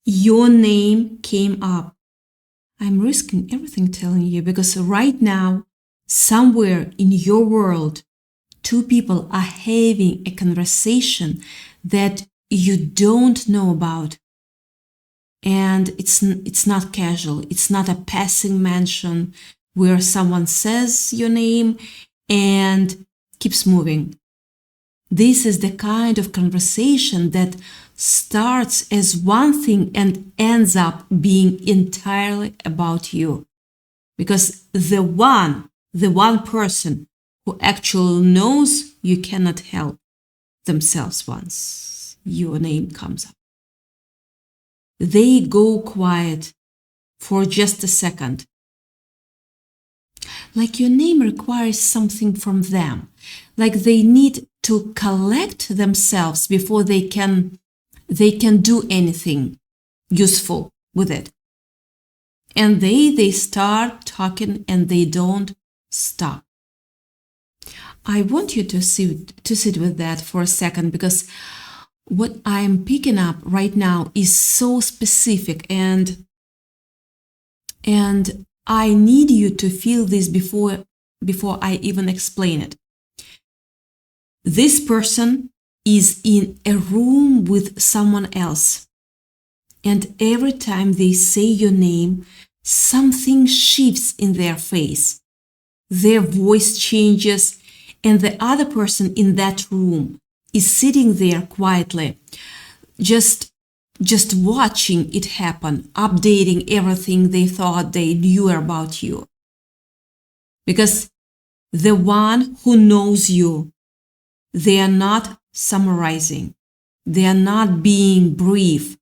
Your name came up. I'm risking everything telling you because right now, somewhere in your world, two people are having a conversation that you don't know about. And it's not casual. It's not a passing mention where someone says your name and keeps moving. This is the kind of conversation that starts as one thing and ends up being entirely about you. Because the one person who actually knows you cannot help themselves once your name comes up. They go quiet for just a second. Like your name requires something from them. Like they need to collect themselves before they can do anything useful with it. And they start talking and they don't stop. I want you to sit with that for a second, because what I'm picking up right now is so specific, and I need you to feel this before I even explain it. This person is in a room with someone else, and every time they say your name, something shifts in their face. Their voice changes, and the other person in that room is sitting there quietly, just watching it happen, updating everything they thought they knew about you. Because the one who knows you, they are not summarizing, they are not being brief,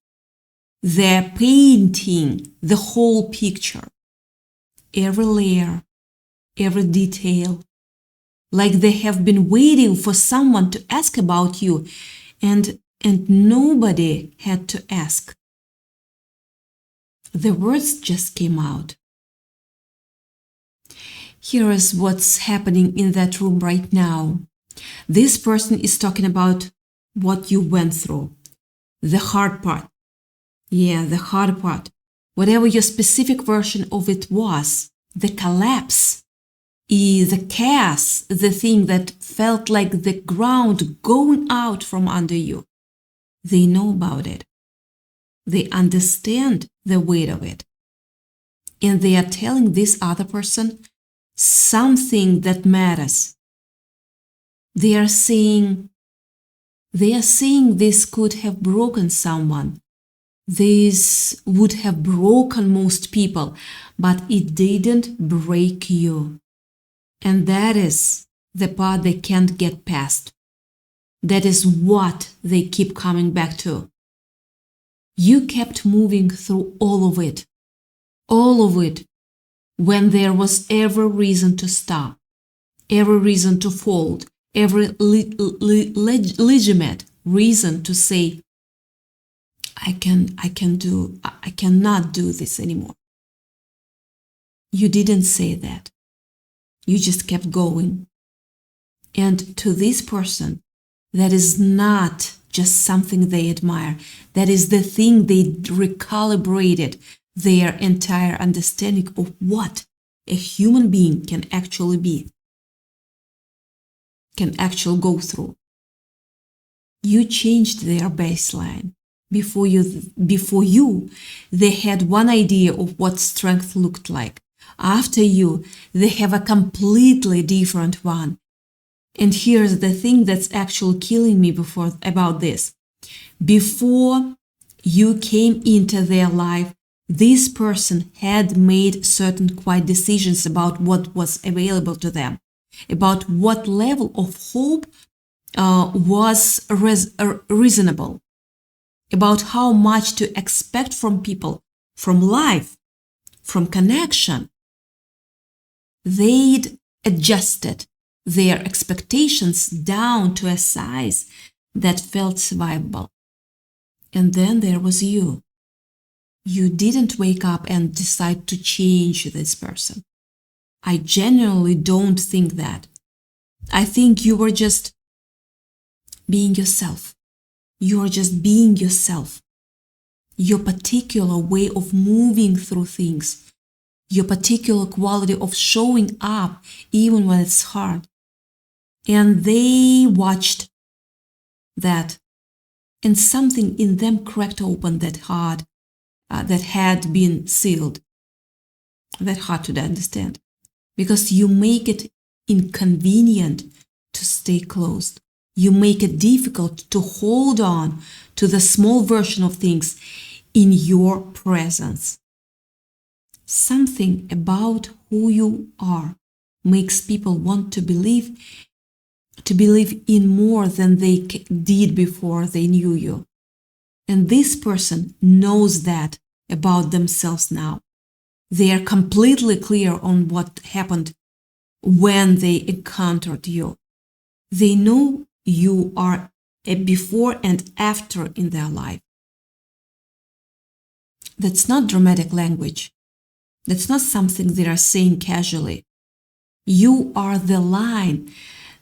they're painting the whole picture, every layer, every detail, like they have been waiting for someone to ask about you, and nobody had to ask. The words just came out. Here is what's happening in that room right now. This person is talking about what you went through, the hard part. Yeah, the hard part. Whatever your specific version of it was, the collapse, the chaos, the thing that felt like the ground going out from under you. They know about it. They understand the weight of it. And they are telling this other person something that matters. They are saying this could have broken someone. This would have broken most people, but it didn't break you. And that is the part they can't get past. That is what they keep coming back to. You kept moving through all of it, when there was every reason to stop, every reason to fold, every legitimate reason to say, I cannot do this anymore. You didn't say that. You just kept going. And to this person, that is not just something they admire. That is the thing they recalibrated their entire understanding of what a human being can actually be, can actually go through. You changed their baseline. Before you, they had one idea of what strength looked like. After you, they have a completely different one. And here's the thing that's actually killing me about this. Before you came into their life, this person had made certain quiet decisions about what was available to them, about what level of hope was reasonable, about how much to expect from people, from life, from connection. They'd adjusted their expectations down to a size that felt survivable. And then there was you. You didn't wake up and decide to change this person. I genuinely don't think that. I think you were just being yourself. You are just being yourself. your particular way of moving through things, your particular quality of showing up even when it's hard. And they watched that, and something in them cracked open that heart that had been sealed. That hard to understand, because you make it inconvenient to stay closed. You make it difficult to hold on to the small version of things in your presence. Something about who you are makes people want to believe in more than they did before they knew you. And this person knows that about themselves now. They are completely clear on what happened when they encountered you. They know you are a before and after in their life. That's not dramatic language. That's not something they are saying casually. You are the line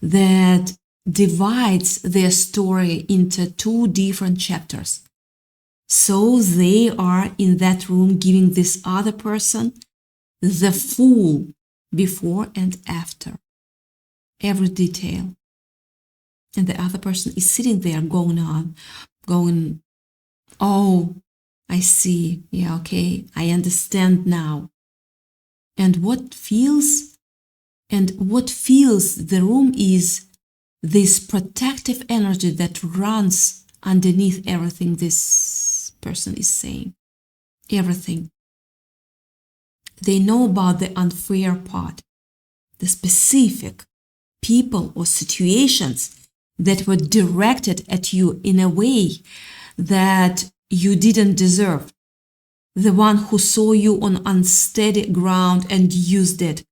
that divides their story into two different chapters. So they are in that room giving this other person the full before and after, every detail. And the other person is sitting there going, oh, I see. Yeah, okay, I understand now. And what fills the room is this protective energy that runs underneath everything this person is saying. Everything. They know about the unfair part, the specific people or situations that were directed at you in a way that you didn't deserve. The one who saw you on unsteady ground and used it,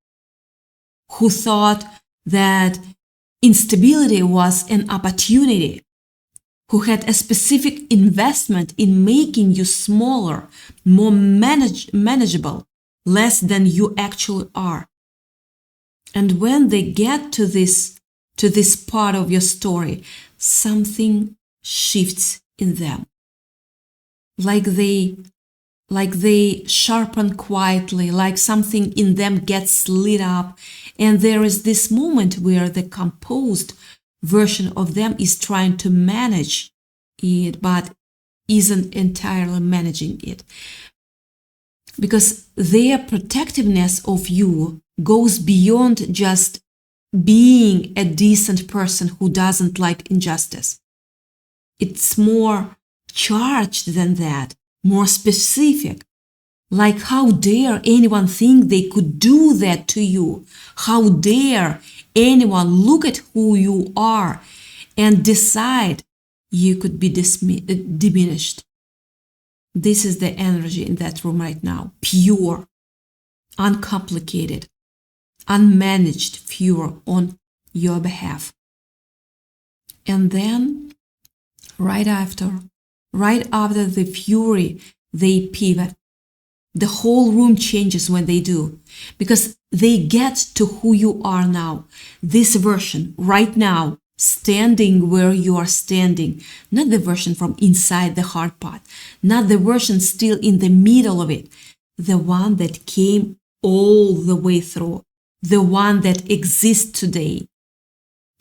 who thought that instability was an opportunity, who had a specific investment in making you smaller, more manageable, less than you actually are. And when they get to this part of your story, something shifts in them. Like they sharpen quietly, like something in them gets lit up. And there is this moment where the composed version of them is trying to manage it, but isn't entirely managing it. Because their protectiveness of you goes beyond just being a decent person who doesn't like injustice. It's more charged than that, more specific. Like, how dare anyone think they could do that to you? How dare anyone look at who you are and decide you could be diminished? This is the energy in that room right now. Pure, uncomplicated, unmanaged, pure on your behalf. And then, right after the fury, they pivot. The whole room changes when they do, because they get to who you are now. This version, right now, standing where you are standing, not the version from inside the heart part, not the version still in the middle of it, the one that came all the way through, the one that exists today.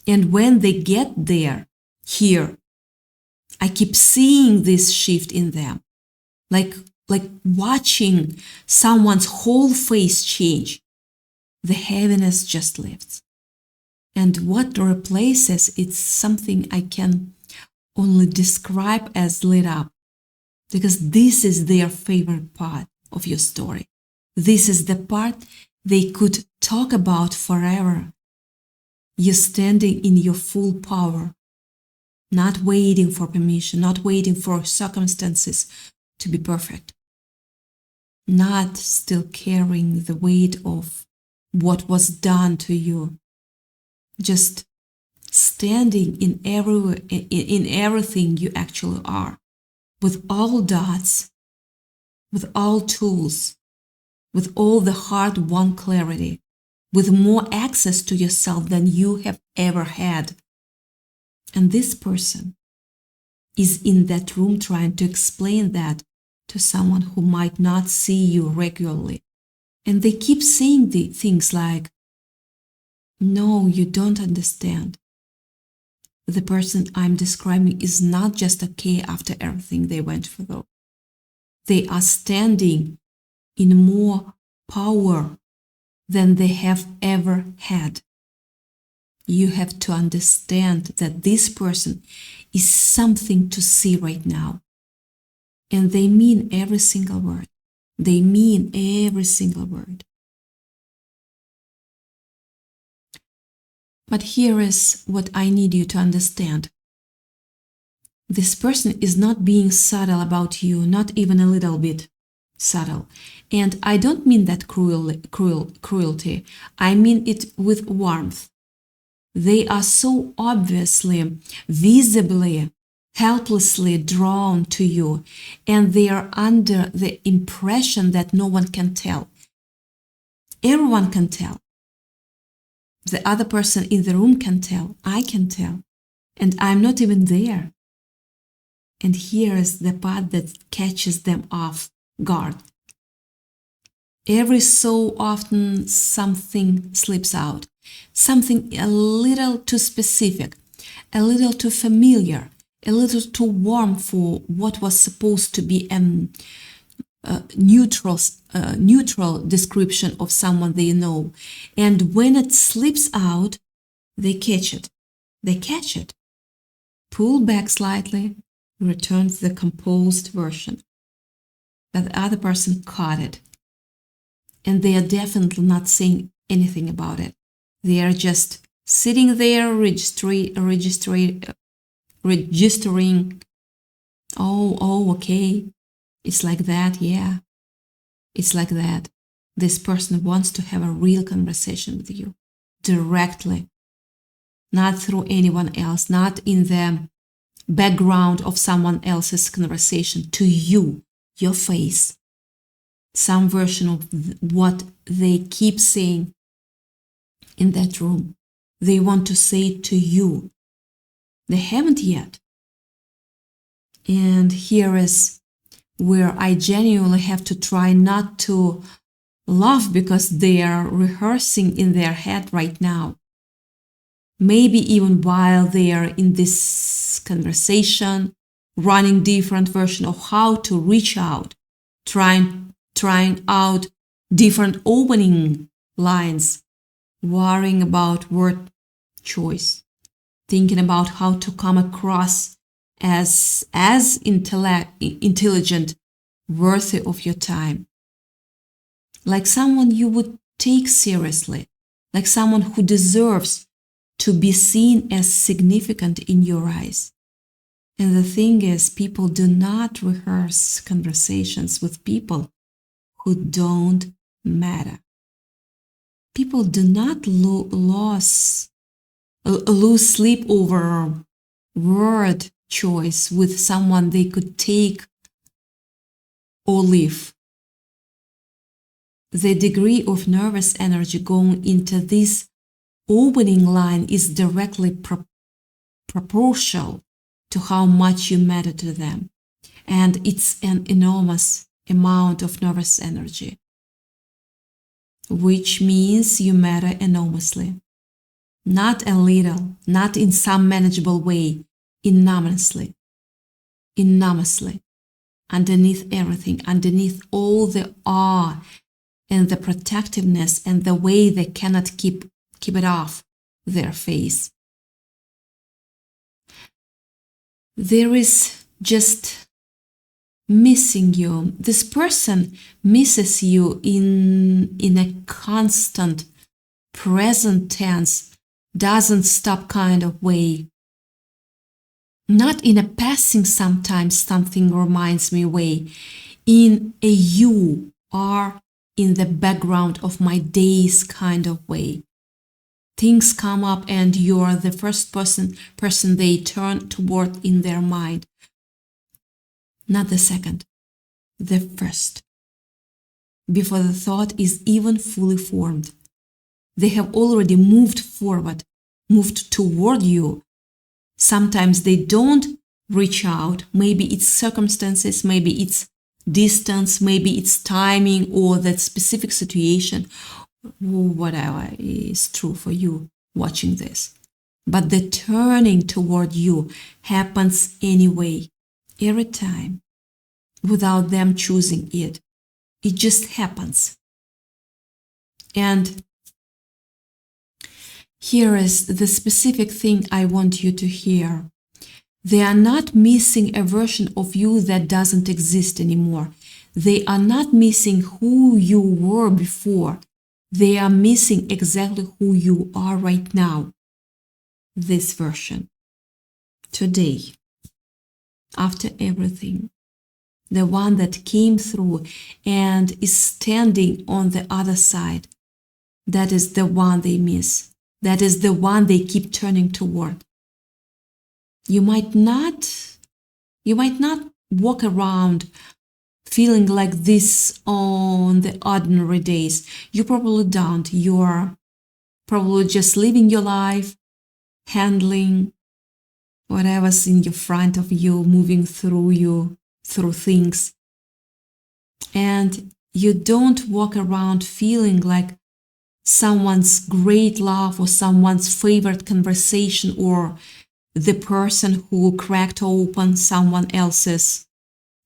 And when they get there, here, I keep seeing this shift in them, like watching someone's whole face change. The heaviness just lifts. And what replaces, it's something I can only describe as lit up, because this is their favorite part of your story. This is the part they could talk about forever. You're standing in your full power, not waiting for permission, not waiting for circumstances to be perfect, not still carrying the weight of what was done to you, just standing in everything you actually are, with all dots, with all tools, with all the hard-won clarity, with more access to yourself than you have ever had. And this person is in that room trying to explain that to someone who might not see you regularly. And they keep saying the things like, no, you don't understand. The person I'm describing is not just okay after everything they went through. They are standing in more power than they have ever had. You have to understand that this person is something to see right now. And they mean every single word. They mean every single word. But here is what I need you to understand. This person is not being subtle about you, not even a little bit subtle. And I don't mean that cruelty. I mean it with warmth. They are so obviously, visibly, helplessly drawn to you, and they are under the impression that no one can tell. Everyone can tell. The other person in the room can tell. I can tell. And I'm not even there. And here is the part that catches them off guard. Every so often something slips out. Something a little too specific, a little too familiar, a little too warm for what was supposed to be a neutral description of someone they know. And when it slips out, they catch it. They catch it. Pull back slightly, return to the composed version. But the other person caught it. And they are definitely not saying anything about it. They are just sitting there registering. Oh, okay. It's like that, yeah. It's like that. This person wants to have a real conversation with you, directly. Not through anyone else, not in the background of someone else's conversation, to you, your face. Some version of what they keep saying in that room. They want to say it to you. They haven't yet. And here is where I genuinely have to try not to laugh because they are rehearsing in their head right now. Maybe even while they are in this conversation, running different version of how to reach out, trying out different opening lines, worrying about word choice, thinking about how to come across as intelligent, worthy of your time, like someone you would take seriously, like someone who deserves to be seen as significant in your eyes. And the thing is, people do not rehearse conversations with people who don't matter. People do not lose sleep over word choice with someone they could take or leave. The degree of nervous energy going into this opening line is directly proportional to how much you matter to them. And it's an enormous amount of nervous energy, which means you matter enormously. Not a little, not in some manageable way, enormously, underneath everything, underneath all the awe and the protectiveness and the way they cannot keep it off their face. There is just missing you. This person misses you in a constant present tense, doesn't stop kind of way. Not in a passing sometimes something reminds me way. In a you are in the background of my days kind of way. Things come up and you're the first person they turn toward in their mind. Not the second, the first. Before the thought is even fully formed. They have already moved forward, moved toward you. Sometimes they don't reach out. Maybe it's circumstances, maybe it's distance, maybe it's timing or that specific situation, whatever is true for you watching this. But the turning toward you happens anyway, every time, without them choosing it. It just happens. And here is the specific thing I want you to hear. They are not missing a version of you that doesn't exist anymore. They are not missing who you were before. They are missing exactly who you are right now. This version. Today. After everything. The one that came through and is standing on the other side. That is the one they miss. That is the one they keep turning toward. You might not walk around feeling like this on the ordinary days. You probably don't. You're probably just living your life, handling whatever's in your front of you, moving through things. And you don't walk around feeling like someone's great love or someone's favorite conversation or the person who cracked open someone else's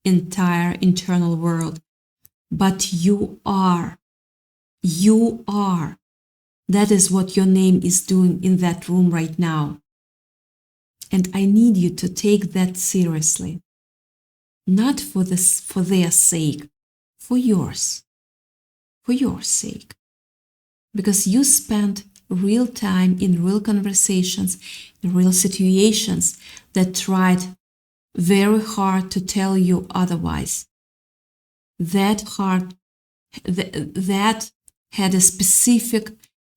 entire internal world. But you are. You are. That is what your name is doing in that room right now. And I need you to take that seriously. Not for their sake, for yours. For your sake. Because you spent real time in real conversations, in real situations that tried very hard to tell you otherwise. That had a specific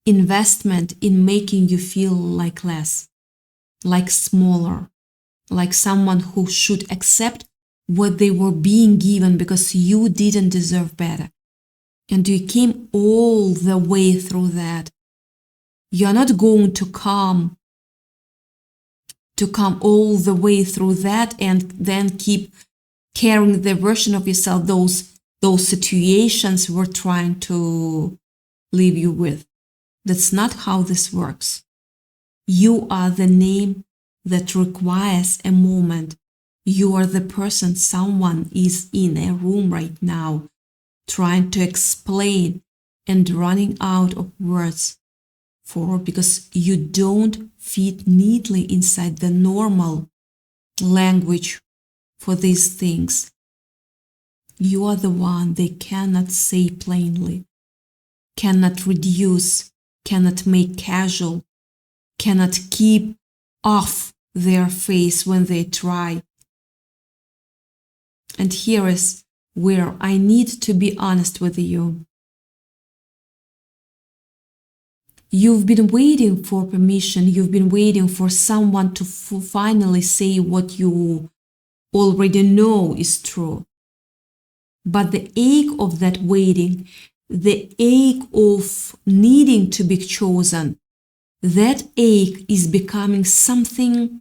investment in making you feel like less, like smaller, like someone who should accept what they were being given because you didn't deserve better. And you came all the way through that. You're not going to come all the way through that and then keep carrying the version of yourself those situations were trying to leave you with. That's not how this works. You are the name that requires a moment. You are the person someone is in a room right now trying to explain and running out of words for, because you don't fit neatly inside the normal language for these things. You are the one they cannot say plainly, cannot reduce, cannot make casual, cannot keep off their face when they try. And here is where I need to be honest with you. You've been waiting for permission, you've been waiting for someone to finally say what you already know is true. But the ache of that waiting, the ache of needing to be chosen, that ache is becoming something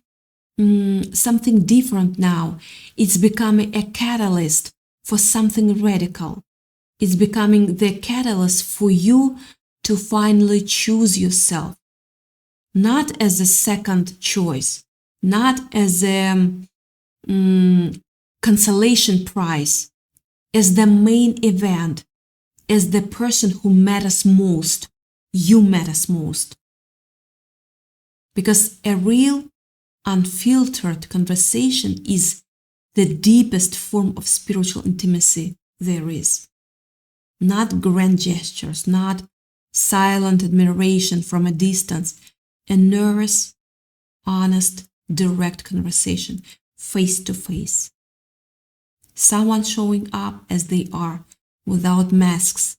different now. It's becoming a catalyst for something radical. It's becoming the catalyst for you to finally choose yourself. Not as a second choice, not as a consolation prize, as the main event, as the person who matters most. You matters most. Because a real, unfiltered conversation is the deepest form of spiritual intimacy there is. Not grand gestures, not silent admiration from a distance, a nervous, honest, direct conversation, face to face. Someone showing up as they are, without masks,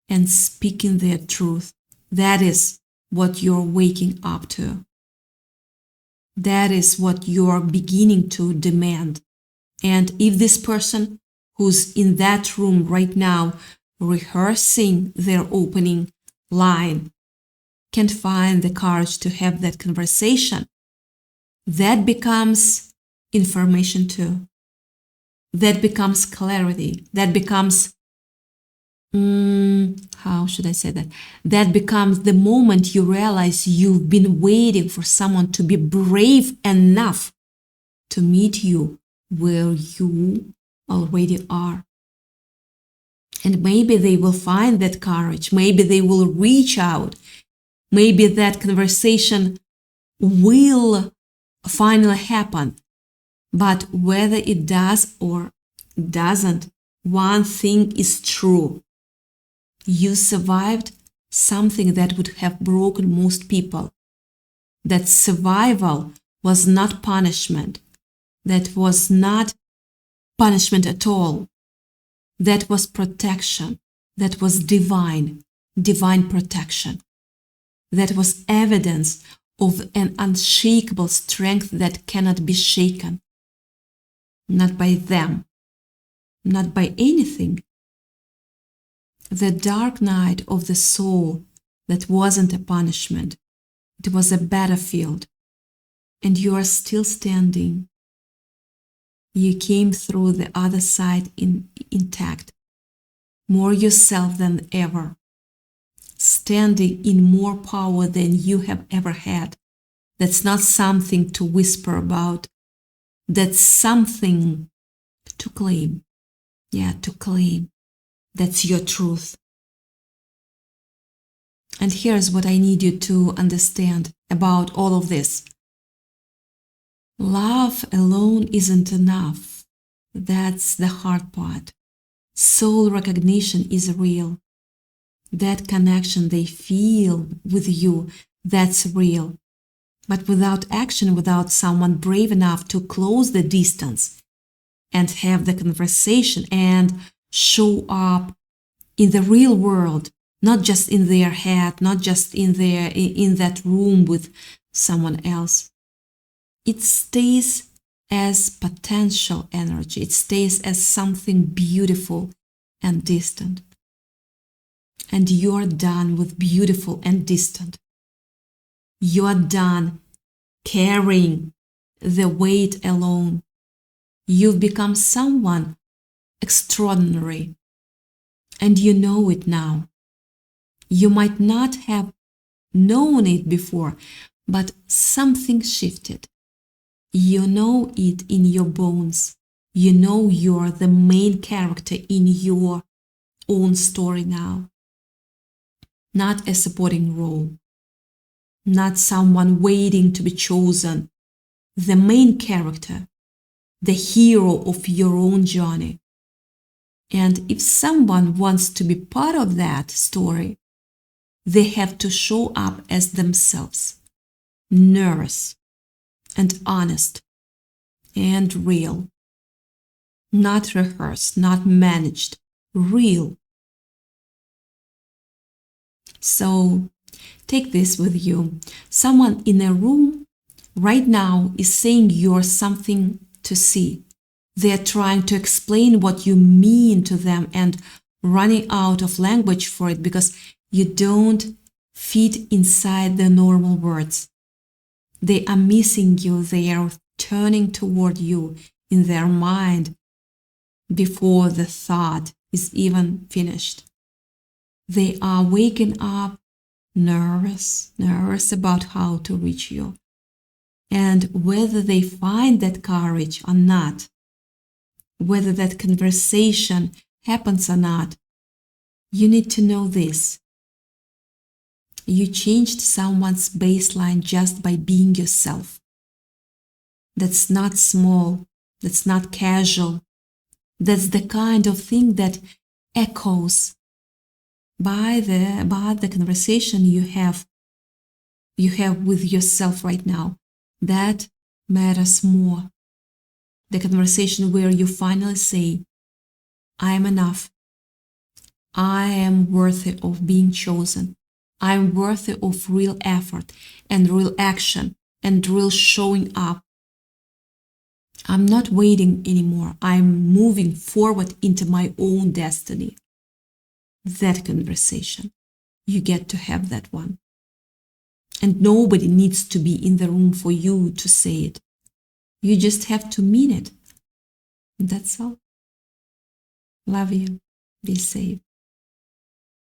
and speaking their truth. That is what you're waking up to. That is what you're beginning to demand. And if this person who's in that room right now rehearsing their opening line can't find the courage to have that conversation, that becomes information too. that becomes clarity, that becomes, how should I say that? That becomes the moment you realize you've been waiting for someone to be brave enough to meet you where you already are. And maybe they will find that courage. Maybe they will reach out. Maybe that conversation will finally happen. But whether it does or doesn't, one thing is true. You survived something that would have broken most people. That survival was not punishment. That was not punishment at all. That was protection. That was divine protection. That was evidence of an unshakable strength that cannot be shaken. Not by them, not by anything. The dark night of the soul, that wasn't a punishment. It was a battlefield. And you are still standing. You came through the other side intact, more yourself than ever, standing in more power than you have ever had. That's not something to whisper about. That's something to claim. Yeah, to claim. That's your truth. And here's what I need you to understand about all of this. Love alone isn't enough. That's the hard part. Soul recognition is real. That connection they feel with you, that's real. But without action, without someone brave enough to close the distance and have the conversation and show up in the real world, not just in their head, not just in that room with someone else, it stays as potential energy. It stays as something beautiful and distant. And you're done with beautiful and distant. You're done carrying the weight alone. You've become someone extraordinary. And you know it now. You might not have known it before, but something shifted. You know it in your bones. You know you're the main character in your own story now. Not a supporting role. Not someone waiting to be chosen. The main character. The hero of your own journey. And if someone wants to be part of that story, they have to show up as themselves. Nervous and honest and real. Not rehearsed, not managed. Real. So take this with you. Someone in a room right now is saying you're something to see. They're trying to explain what you mean to them and running out of language for it because you don't fit inside the normal words. They are missing you. They are turning toward you in their mind before the thought is even finished. They are waking up nervous about how to reach you. And whether they find that courage or not, whether that conversation happens or not, you need to know this. You changed someone's baseline just by being yourself. That's not small. That's not casual. That's the kind of thing that echoes by the conversation you have with yourself right now. That matters more. The conversation where you finally say, I am enough. I am worthy of being chosen. I am worthy of real effort and real action and real showing up. I'm not waiting anymore. I'm moving forward into my own destiny. That conversation, you get to have that one. And nobody needs to be in the room for you to say it. You just have to mean it. That's all. Love you. Be safe.